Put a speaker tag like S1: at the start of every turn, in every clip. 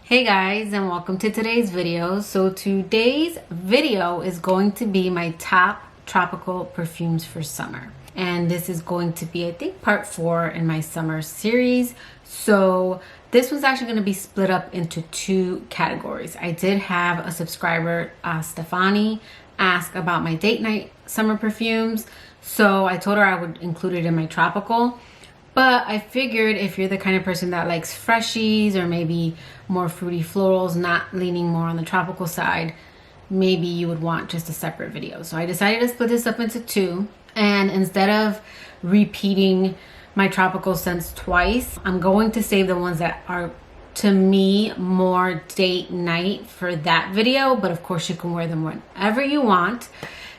S1: Hey guys, and welcome to today's video. So today's video is going to be my top tropical perfumes for summer. And this is going to be, I think, part 4 in my summer series. So this one's actually going to be split up into 2 categories. I did have a subscriber, Stefani, ask about my date night summer perfumes. So I told her I would include it in my tropical. But I figured if you're the kind of person that likes freshies or maybe more fruity florals, not leaning more on the tropical side, maybe you would want just a separate video. So I decided to split this up into 2. And instead of repeating my tropical scents twice, I'm going to save the ones that are, to me, more date night for that video. But of course, you can wear them whenever you want.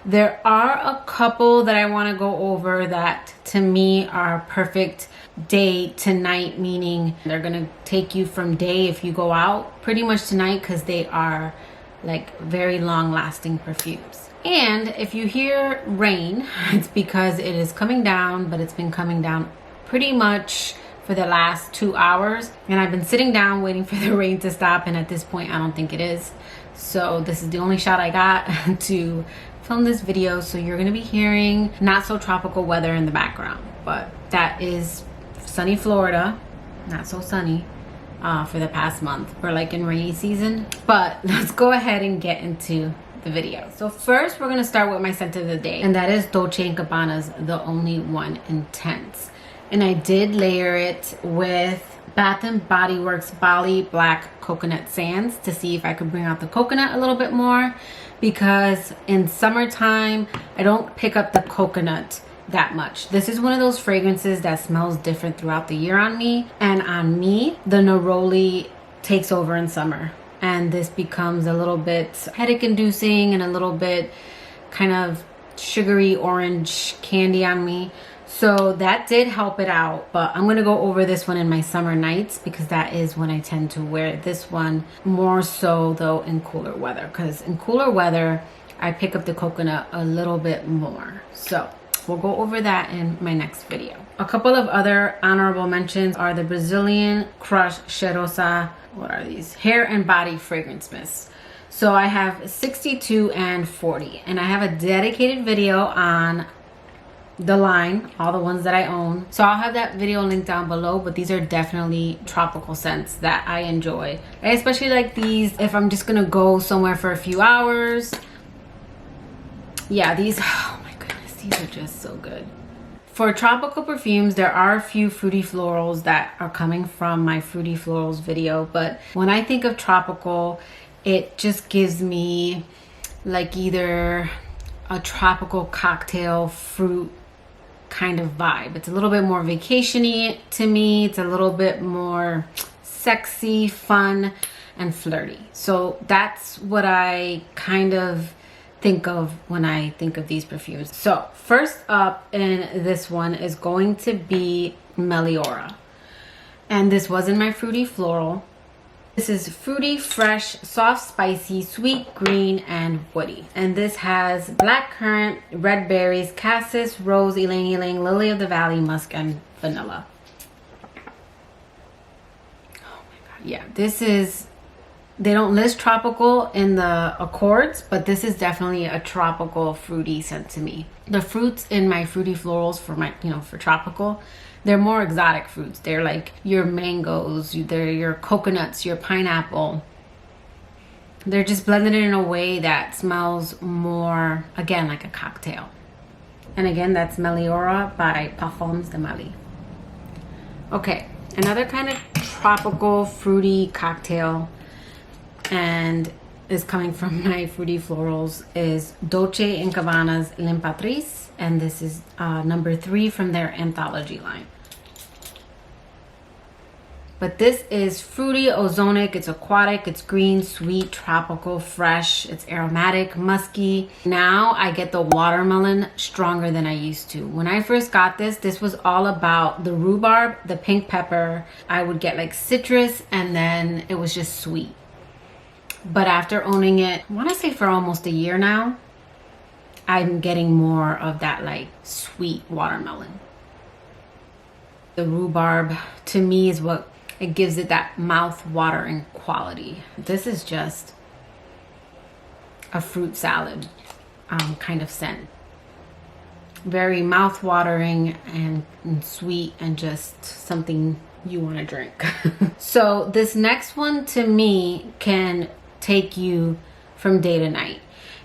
S1: There are a couple that I want to go over that to me are perfect day to night, meaning they're going to take you from day if you go out pretty much tonight, because they are like very long lasting perfumes. And if you hear rain, it's because it is coming down, but it's been coming down pretty much for the last 2 hours. And I've been sitting down waiting for the rain to stop. And at this point, I don't think it is. So this is the only shot I got to film this video. So you're gonna be hearing not so tropical weather in the background, but that is sunny Florida, not so sunny for the past month. We're like in rainy season. But let's go ahead and get into the video. So first we're gonna start with my scent of the day, and that is Dolce & Gabbana's The Only One Intense. And I did layer it with Bath & Body Works Bali Black Coconut Sands to see if I could bring out the coconut a little bit more, because in summertime I don't pick up the coconut that much. This is one of those fragrances that smells different throughout the year on me, and on me the neroli takes over in summer, and this becomes a little bit headache inducing and a little bit kind of sugary orange candy on me. So that did help it out, but I'm going to go over this one in my summer nights because that is when I tend to wear this one more so though in cooler weather, because in cooler weather I pick up the coconut a little bit more. So we'll go over that in my next video. A couple of other honorable mentions are the Brazilian Crush Cheirosa, what are these? Hair and Body Fragrance Mist. So I have 62 and 40, and I have a dedicated video on the line, all the ones that I own. So I'll have that video linked down below, but these are definitely tropical scents that I enjoy. I especially like these if I'm just gonna go somewhere for a few hours. Yeah, these, oh my goodness, these are just so good. For tropical perfumes, there are a few fruity florals that are coming from my fruity florals video, but when I think of tropical, it just gives me like either a tropical cocktail fruit kind of vibe. It's a little bit more vacation-y to me. It's a little bit more sexy, fun, and flirty. So that's what I kind of think of when I think of these perfumes. So first up in this one is going to be Meliora. And this was in my fruity floral. This is fruity, fresh, soft, spicy, sweet, green, and woody. And this has blackcurrant, red berries, cassis, rose, ylang ylang, lily of the valley, musk, and vanilla. Oh my god. Yeah, this is, they don't list tropical in the accords, but this is definitely a tropical fruity scent to me. The fruits in my fruity florals for my, for tropical, they're more exotic fruits. They're like your mangoes, they're your coconuts, your pineapple. They're just blended in a way that smells more, again, like a cocktail. And again, that's Meliora by Perfumes Mentioned. Okay, another kind of tropical fruity cocktail, and is coming from my fruity florals, is Dolce & Gabbana's L'Imperatrice, and this is number 3 from their anthology line. But this is fruity, ozonic, it's aquatic, it's green, sweet, tropical, fresh, it's aromatic, musky. Now I get the watermelon stronger than I used to. When I first got this, this was all about the rhubarb, the pink pepper. I would get like citrus, and then it was just sweet. But after owning it, I want to say for almost a year now, I'm getting more of that like sweet watermelon. The rhubarb to me is what it gives it that mouth-watering quality. This is just a fruit salad kind of scent. Very mouth-watering and sweet, and just something you want to drink. So this next one to me can take you from day to night.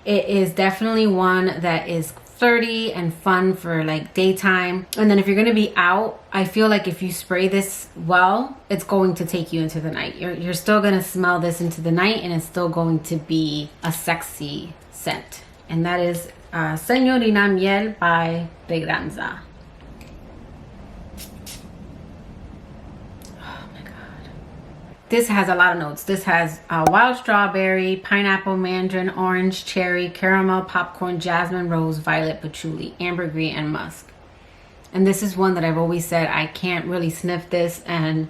S1: It is definitely one that is flirty and fun for like daytime. And then if you're going to be out, I feel like if you spray this well, it's going to take you into the night. You're still going to smell this into the night, and it's still going to be a sexy scent. And that is Señorina Miel by Regranza. Oh my God. This has a lot of notes. This has wild strawberry, pineapple, mandarin, orange, cherry, caramel, popcorn, jasmine, rose, violet, patchouli, ambergris, and musk. And this is one that I've always said I can't really sniff this and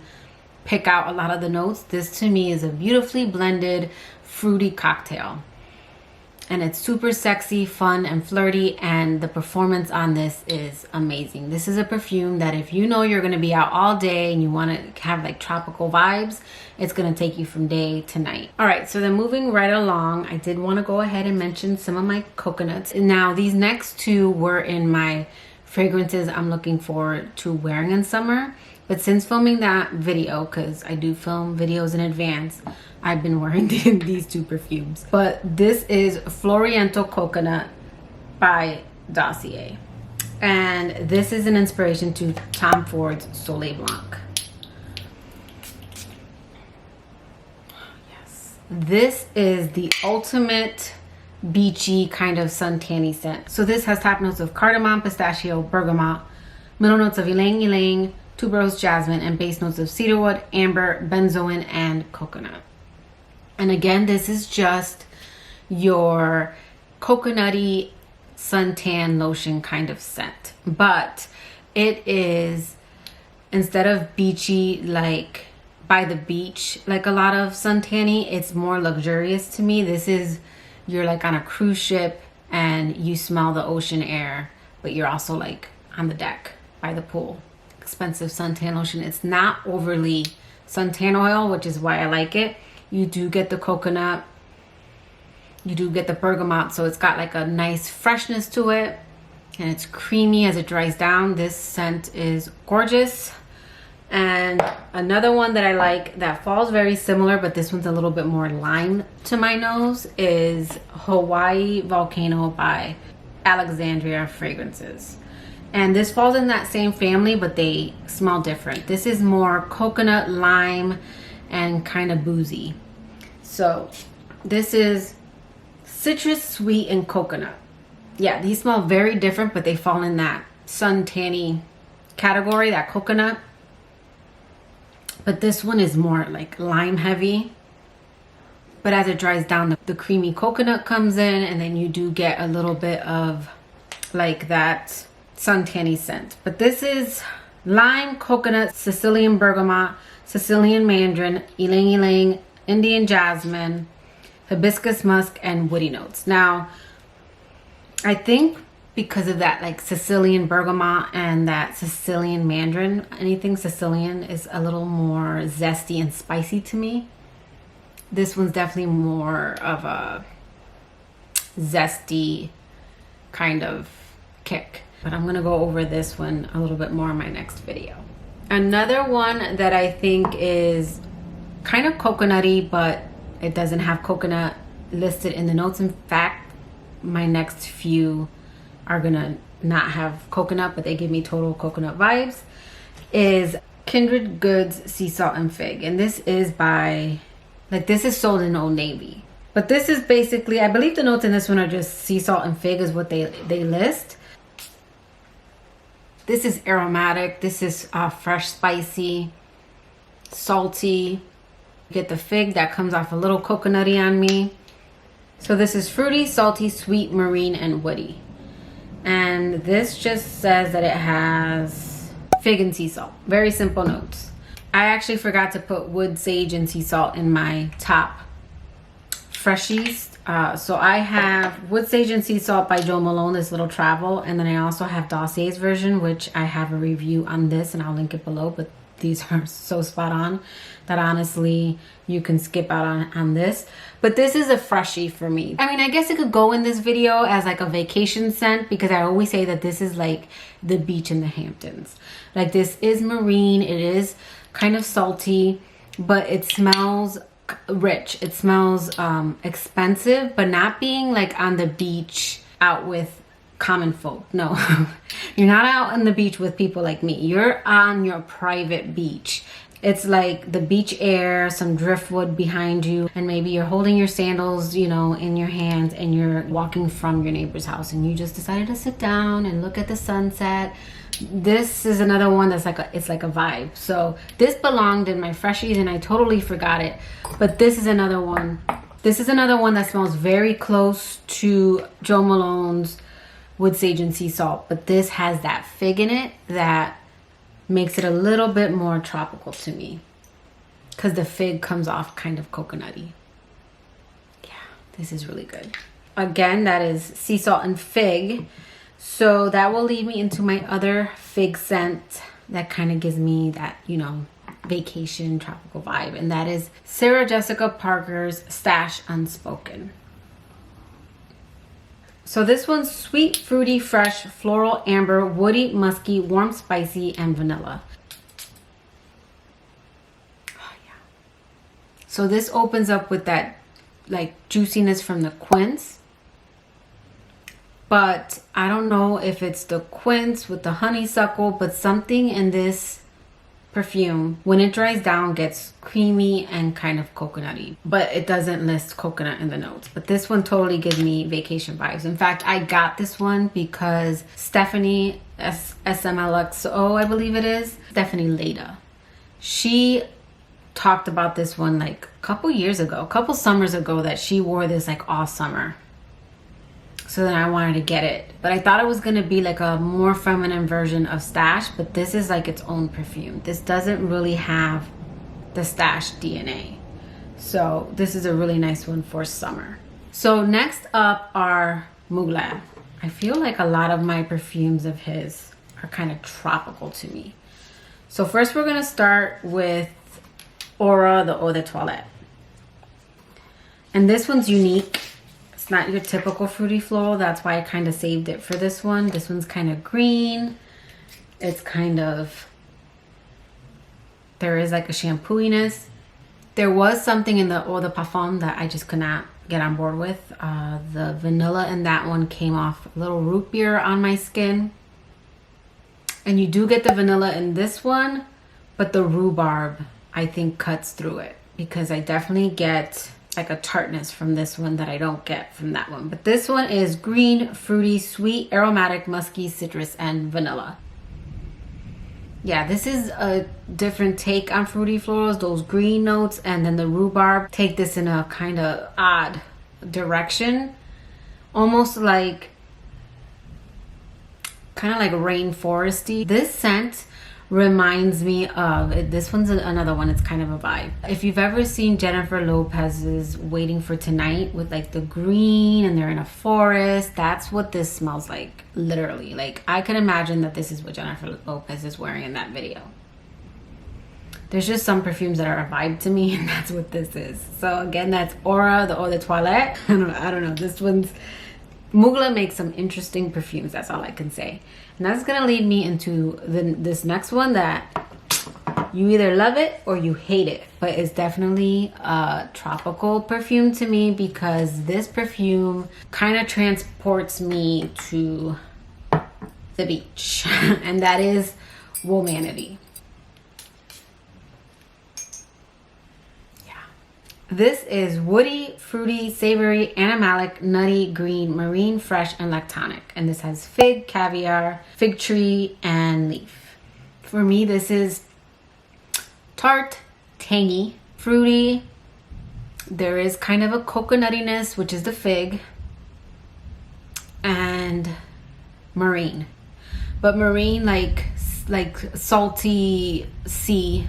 S1: pick out a lot of the notes. This to me is a beautifully blended fruity cocktail. And it's super sexy, fun, and flirty, and the performance on this is amazing. This is a perfume that if you know you're going to be out all day and you want to have like tropical vibes, it's going to take you from day to night. All right, so then moving right along, I did want to go ahead and mention some of my coconuts. Now, these next two were in my fragrances I'm looking forward to wearing in summer. But since filming that video, because I do film videos in advance, I've been wearing these two perfumes. But this is Floriento Coconut by Dossier. And this is an inspiration to Tom Ford's Soleil Blanc. Yes. This is the ultimate beachy kind of suntanny scent. So this has top notes of cardamom, pistachio, bergamot, middle notes of ylang ylang, tuberose, jasmine, and base notes of cedarwood, amber, benzoin, and coconut. And again, this is just your coconutty suntan lotion kind of scent. But it is, instead of beachy like by the beach, like a lot of suntanny, it's more luxurious to me. This is, you're like on a cruise ship and you smell the ocean air, but you're also like on the deck by the pool. Expensive suntan lotion. It's not overly suntan oil, which is why I like it. You do get the coconut, you do get the bergamot, so it's got like a nice freshness to it, and it's creamy as it dries down. This scent is gorgeous. And another one that I like that falls very similar, but this one's a little bit more lime to my nose, is Hawaii Volcano by Alexandria Fragrances. And this falls in that same family, but they smell different. This is more coconut, lime, and kind of boozy. So this is citrus, sweet, and coconut. Yeah, these smell very different, but they fall in that suntanny category, that coconut. But this one is more like lime heavy. But as it dries down, the creamy coconut comes in, and then you do get a little bit of like that suntanny scent. But this is lime, coconut, Sicilian bergamot, Sicilian mandarin, ylang ylang, Indian jasmine, hibiscus musk, and woody notes. Now, I think because of that like Sicilian bergamot and that Sicilian mandarin, anything Sicilian is a little more zesty and spicy to me. This one's definitely more of a zesty kind of kick. But I'm gonna go over this one a little bit more in my next video. Another one that I think is kind of coconutty, but it doesn't have coconut listed in the notes. In fact, my next few are gonna not have coconut, but they give me total coconut vibes, is Kindred Goods Sea Salt and Fig. And this is by, like, this is sold in Old Navy. But this is basically, I believe the notes in this one are just sea salt and fig is what they list. This is aromatic. This is fresh, spicy, salty. You get the fig that comes off a little coconutty on me. So this is fruity, salty, sweet, marine, and woody. And this just says that it has fig and sea salt. Very simple notes. I actually forgot to put wood, sage, and sea salt in my top freshies. So I have Wood, Sage, and Sea Salt by Jo Malone, this little travel. And then I also have Dossier's version, which I have a review on this, and I'll link it below. But these are so spot on that honestly you can skip out on this. But this is a freshie for me. I mean, I guess it could go in this video as like a vacation scent, because I always say that this is like the beach in the Hamptons. Like, this is marine, it is kind of salty, but it smells rich. It smells expensive, but not being like on the beach out with common folk. No, you're not out on the beach with people like me. You're on your private beach. It's like the beach air, some driftwood behind you, and maybe you're holding your sandals, you know, in your hands, and you're walking from your neighbor's house, and you just decided to sit down and look at the sunset. This is another one that's like it's like a vibe. So this belonged in my freshies and I totally forgot it. But this is another one. This is another one that smells very close to Jo Malone's Wood Sage and Sea Salt, but this has that fig in it that makes it a little bit more tropical to me, because the fig comes off kind of coconutty. Yeah, this is really good. Again, that is sea salt and fig. So that will lead me into my other fig scent that kind of gives me that, you know, vacation tropical vibe, and that is Sarah Jessica Parker's Stash Unspoken. So this one's sweet, fruity, fresh, floral, amber, woody, musky, warm, spicy, and vanilla. Oh, yeah. So this opens up with that like juiciness from the quince. But I don't know if it's the quince with the honeysuckle, but something in this perfume, when it dries down, gets creamy and kind of coconutty, but it doesn't list coconut in the notes. But this one totally gives me vacation vibes. In fact, I got this one because Stephanie SMLXO, I believe it is, Stephanie Leda, she talked about this one like a couple summers ago, that she wore this like all summer. So then I wanted to get it, but I thought it was going to be like a more feminine version of Stash, but this is like its own perfume. This doesn't really have the Stash DNA. So this is a really nice one for summer. So next up are Mugler. I feel like a lot of my perfumes of his are kind of tropical to me. So first we're going to start with Aura, the Eau de Toilette. And this one's unique. It's not your typical fruity floral. That's why I kind of saved it for this one. This one's kind of green. It's kind of, there is like a shampooiness. There was something in the Eau de Parfum that I just could not get on board with. The vanilla in that one came off a little root beer on my skin. And you do get the vanilla in this one, but the rhubarb I think cuts through it, because I definitely get like a tartness from this one that I don't get from that one. But this one is green, fruity, sweet, aromatic, musky, citrus, and vanilla. Yeah, this is a different take on fruity florals. Those green notes and then the rhubarb take this in a kind of odd direction. Almost like, kind of like rainforesty. This scent reminds me of, this one's another one, it's kind of a vibe. If you've ever seen Jennifer Lopez's Waiting for Tonight with like the green and they're in a forest, that's what this smells like, literally. Like, I can imagine that this is what Jennifer Lopez is wearing in that video. There's just some perfumes that are a vibe to me, and that's what this is. So again, that's Aura, the Eau de Toilette. I don't know, this one's, Mugler makes some interesting perfumes, that's all I can say. And that's gonna lead me into this next one that you either love it or you hate it, but it's definitely a tropical perfume to me, because this perfume kind of transports me to the beach, and that is Womanity. This is woody, fruity, savory, animalic, nutty, green, marine, fresh, and lactonic. And this has fig, caviar, fig tree, and leaf. For me, this is tart, tangy, fruity. There is kind of a coconuttiness, which is the fig, and marine. But marine, like salty sea.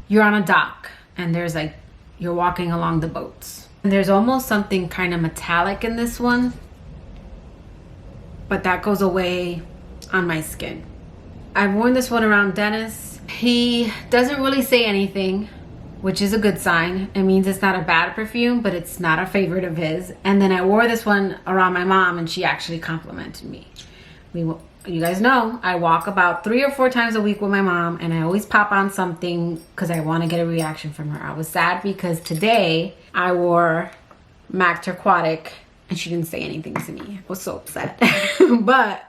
S1: You're on a dock, and there's like, you're walking along the boats. And there's almost something kind of metallic in this one, but that goes away on my skin. I've worn this one around Dennis, He doesn't really say anything, which is a good sign. It means it's not a bad perfume, but it's not a favorite of his. And then I wore this one around my mom, and she actually complimented me. You guys know I walk about 3 or 4 times a week with my mom, and I always pop on something because I want to get a reaction from her. I was sad because today I wore MAC Turquotic and she didn't say anything to me. I was so upset. But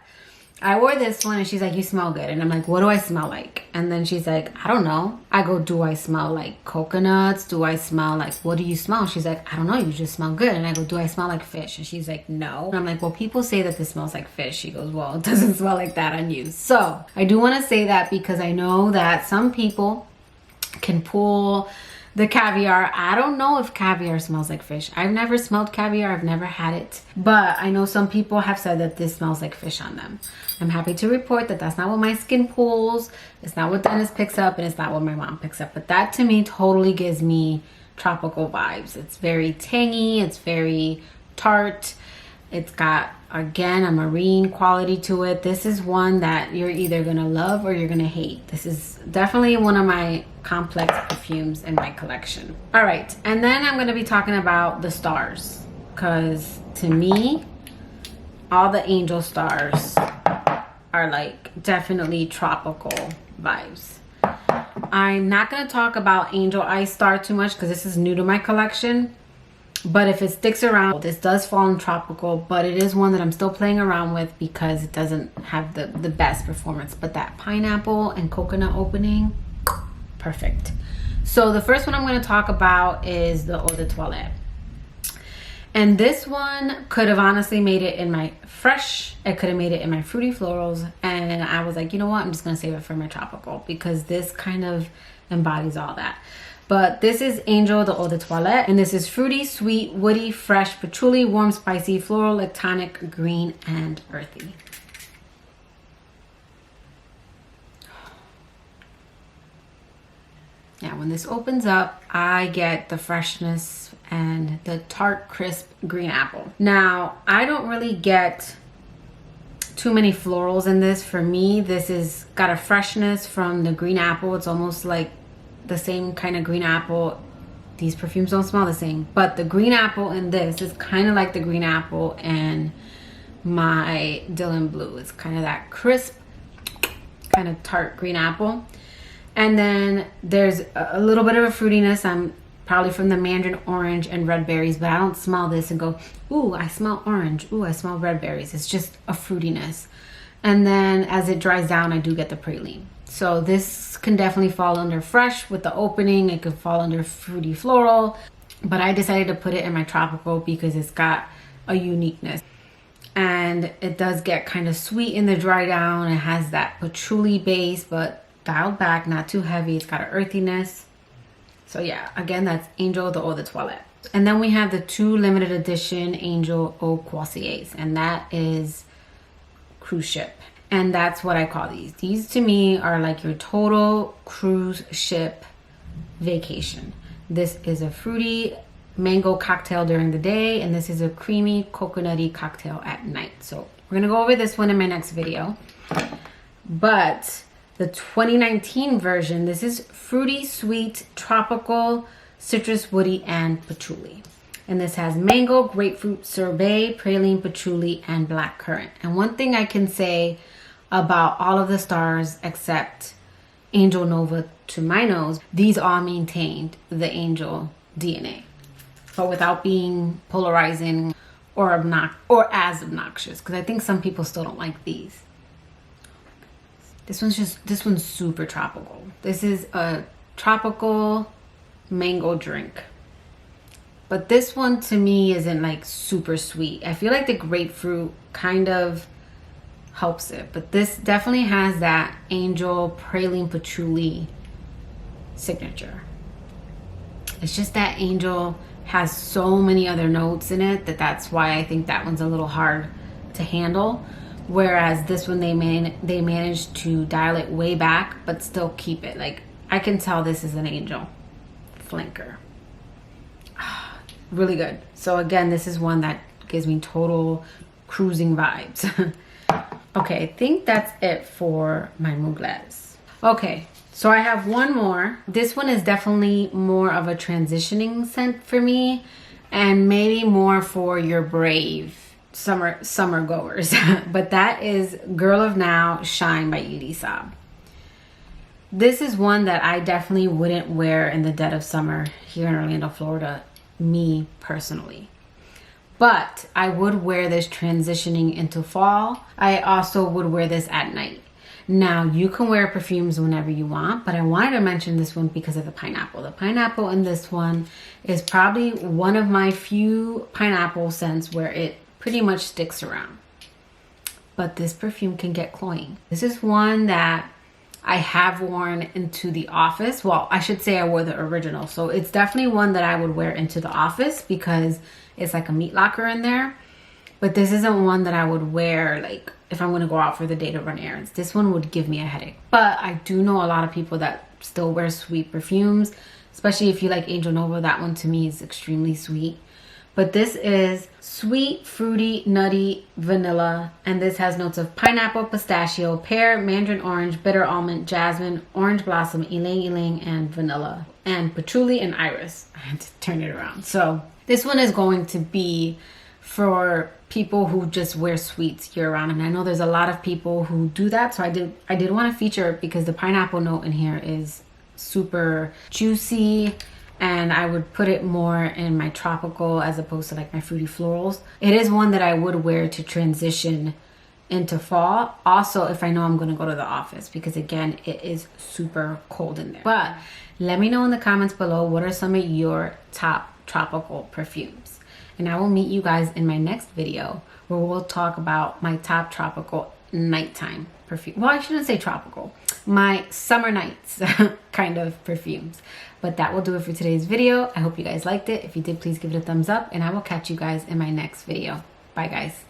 S1: I wore this one and she's like, you smell good. And I'm like, what do I smell like? And then she's like, I don't know. I go, do I smell like coconuts? Do I smell like, what do you smell? She's like, I don't know. You just smell good. And I go, do I smell like fish? And she's like, no. And I'm like, well, people say that this smells like fish. She goes, well, it doesn't smell like that on you. So I do want to say that because I know that some people can pull the caviar. I don't know if caviar smells like fish. I've never smelled caviar. I've never had it. But I know some people have said that this smells like fish on them. I'm happy to report that that's not what my skin pulls. It's not what Dennis picks up, and it's not what my mom picks up. But that to me totally gives me tropical vibes. It's very tangy. It's very tart. It's got, again, a marine quality to it. This is one that you're either going to love or you're going to hate. This is definitely one of my complex perfumes in my collection. All right. And then I'm going to be talking about the stars, because to me, all the angel stars are like definitely tropical vibes. I'm not going to talk about Angel Ice Star too much because this is new to my collection. But if it sticks around, this does fall in tropical, but it is one that I'm still playing around with because it doesn't have the best performance. But that pineapple and coconut opening, perfect. So the first one I'm going to talk about is the Eau de Toilette. And this one could have honestly made it in my fresh. It could have made it in my fruity florals. And I was like, you know what? I'm just going to save it for my tropical because this kind of embodies all that. But this is Angel de Eau de Toilette, and this is fruity, sweet, woody, fresh, patchouli, warm, spicy, floral, lactonic, green, and earthy. Yeah, when this opens up, I get the freshness and the tart, crisp green apple. Now, I don't really get too many florals in this. For me, this is got a freshness from the green apple. It's almost like the same kind of green apple. These perfumes don't smell the same, but the green apple in this is kind of like the green apple and my Dylan Blue. It's kind of that crisp, kind of tart green apple. And then there's a little bit of a fruitiness. I'm probably from the mandarin orange and red berries, but I don't smell this and go, ooh, I smell orange. Ooh, I smell red berries. It's just a fruitiness. And then as it dries down, I do get the praline. So this can definitely fall under fresh with the opening. It could fall under fruity floral, but I decided to put it in my tropical because it's got a uniqueness. And it does get kind of sweet in the dry down. It has that patchouli base, but dialed back, not too heavy. It's got an earthiness. So yeah, again, that's Angel de Eau de Toilette. And then we have the 2 limited edition Angel Eau Croisiers, and that is cruise ship. And that's what I call these. These to me are like your total cruise ship vacation. This is a fruity mango cocktail during the day, and this is a creamy coconutty cocktail at night. So we're gonna go over this one in my next video. But the 2019 version, this is fruity, sweet, tropical, citrus, woody, and patchouli. And this has mango, grapefruit, sorbet, praline, patchouli, and blackcurrant. And one thing I can say about all of the stars except Angel Nova, to my nose, these all maintained the Angel DNA, but without being polarizing or as obnoxious, because I think some people still don't like these. This one's super tropical. This is a tropical mango drink. But this one to me isn't like super sweet. I feel like the grapefruit kind of helps it, but this definitely has that Angel praline patchouli signature. It's just that Angel has so many other notes in it that's why I think that one's a little hard to handle. Whereas this one, they managed to dial it way back, but still keep it. Like, I can tell this is an Angel flanker. Really good. So again, this is one that gives me total cruising vibes. Okay, I think that's it for my Muglers. Okay, So I have one more. This one is definitely more of a transitioning scent for me, and maybe more for your brave summer goers. But that is Girl of Now Shine by Edie Saab. This is one that I definitely wouldn't wear in the dead of summer here in Orlando, Florida, me personally. But I would wear this transitioning into fall. I also would wear this at night. Now, you can wear perfumes whenever you want, but I wanted to mention this one because of the pineapple. The pineapple in this one is probably one of my few pineapple scents where it pretty much sticks around. But this perfume can get cloying. This is one that I have worn into the office. Well, I should say I wore the original. So it's definitely one that I would wear into the office because it's like a meat locker in there. But this isn't one that I would wear like if I'm going to go out for the day to run errands. This one would give me a headache. But I do know a lot of people that still wear sweet perfumes, especially if you like Angel Nova. That one to me is extremely sweet. But this is sweet, fruity, nutty, vanilla. And this has notes of pineapple, pistachio, pear, mandarin orange, bitter almond, jasmine, orange blossom, ylang ylang, and vanilla. And patchouli and iris. I had to turn it around. So this one is going to be for people who just wear sweets year round. And I know there's a lot of people who do that. So I did want to feature it because the pineapple note in here is super juicy. And I would put it more in my tropical as opposed to like my fruity florals. It is one that I would wear to transition into fall. Also, if I know I'm going to go to the office, because again, it is super cold in there. But let me know in the comments below, what are some of your top tropical perfumes? And I will meet you guys in my next video where we'll talk about my top tropical nighttime perfume. Well, I shouldn't say tropical. My summer nights kind of perfumes. But that will do it for today's video. I hope you guys liked it. If you did, please give it a thumbs up, and I will catch you guys in my next video. Bye, guys.